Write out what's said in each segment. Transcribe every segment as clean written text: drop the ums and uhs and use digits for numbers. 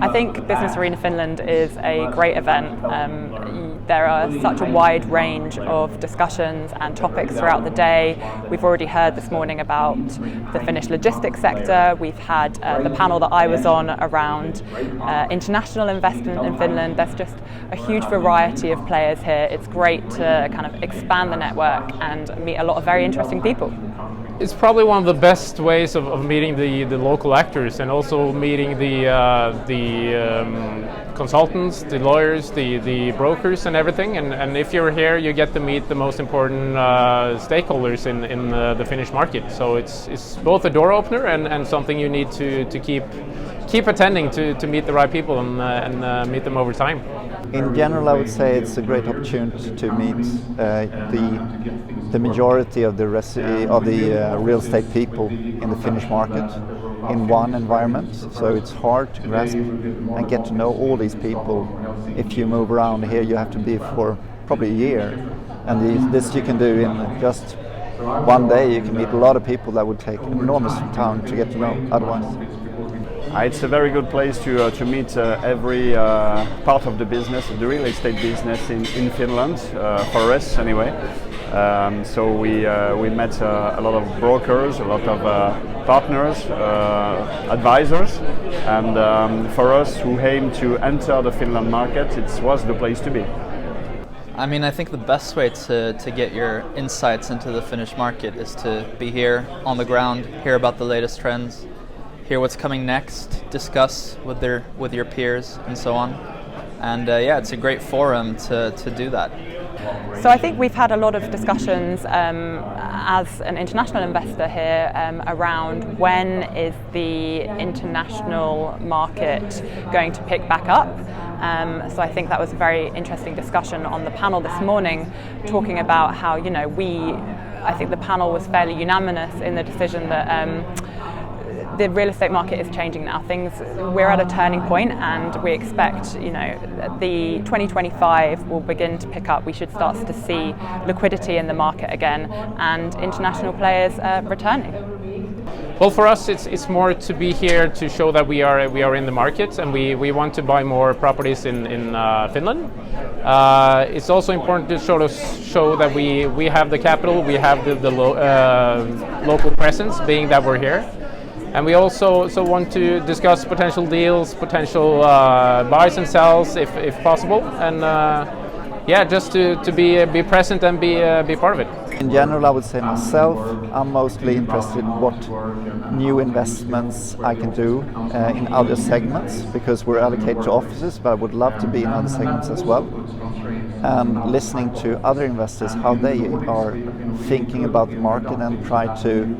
I think Business Arena Finland is a great event. There are such a wide range of discussions and topics throughout the day. We've already heard this morning about the Finnish logistics sector. We've had the panel that I was on around international investment in Finland. There's just a huge variety of players here. It's great to kind of expand the network and meet a lot of very interesting people. It's probably one of the best ways of meeting the local actors, and also meeting the consultants, the lawyers, the brokers and everything. And if you're here, you get to meet the most important stakeholders in the Finnish market. So it's both a door opener and something you need to keep attending to meet the right people and meet them over time. In general, I would say it's a great opportunity to meet the majority of the real estate people in the Finnish market in one environment. So it's hard to grasp and get to know all these people. If you move around here, you have to be for probably a year, and this you can do in just one day. You can meet a lot of people that would take enormous time to get to know otherwise. It's a very good place to meet every part of the business, the real estate business in Finland, for us anyway. So we met a lot of brokers, a lot of partners, advisors, and for us who aim to enter the Finland market, it was the place to be. I mean, I think the best way to get your insights into the Finnish market is to be here on the ground, hear about the latest trends, hear what's coming next, discuss with your peers and so on. And yeah, it's a great forum to do that. So I think we've had a lot of discussions as an international investor here around when is the international market going to pick back up. So I think that was a very interesting discussion on the panel this morning, talking about how, I think the panel was fairly unanimous in the decision that the real estate market is changing now. We're at a turning point, and we expect, the 2025 will begin to pick up. We should start to see liquidity in the market again, and international players returning. Well, for us, it's more to be here to show that we are in the market, and we want to buy more properties in Finland. It's also important to sort of show that we have the capital, we have the local presence, being that we're here. And we also want to discuss potential deals, potential buys and sells if possible, and just to be present and be part of it. In general, I would say myself, I'm mostly interested in what new investments I can do in other segments, because we're allocated to offices, but I would love to be in other segments as well. And listening to other investors, how they are thinking about the market, and try to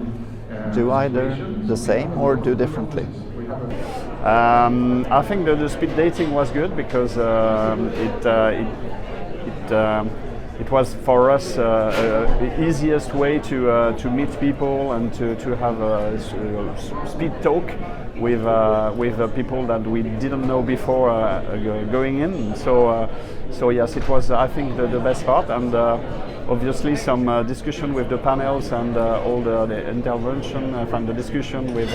do either the same or do differently. I think the speed dating was good, because it was for us the easiest way to meet people and to have a speed talk with people that we didn't know before going in. So yes, it was, I think, the best part, and obviously some discussion with the panels and all the intervention and the discussion with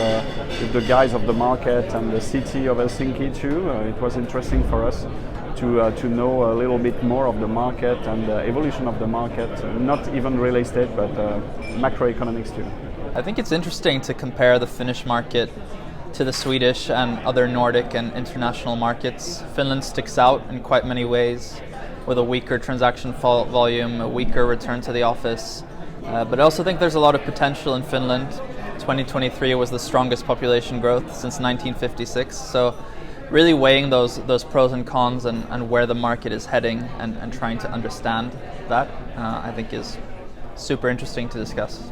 the guys of the market and the city of Helsinki too. It was interesting for us to know a little bit more of the market and the evolution of the market, not even real estate, but macroeconomics too. I think it's interesting to compare the Finnish market to the Swedish and other Nordic and international markets. Finland sticks out in quite many ways, with a weaker transaction volume, a weaker return to the office. But I also think there's a lot of potential in Finland. 2023 was the strongest population growth since 1956. So really weighing those pros and cons and where the market is heading, and trying to understand that, I think is super interesting to discuss.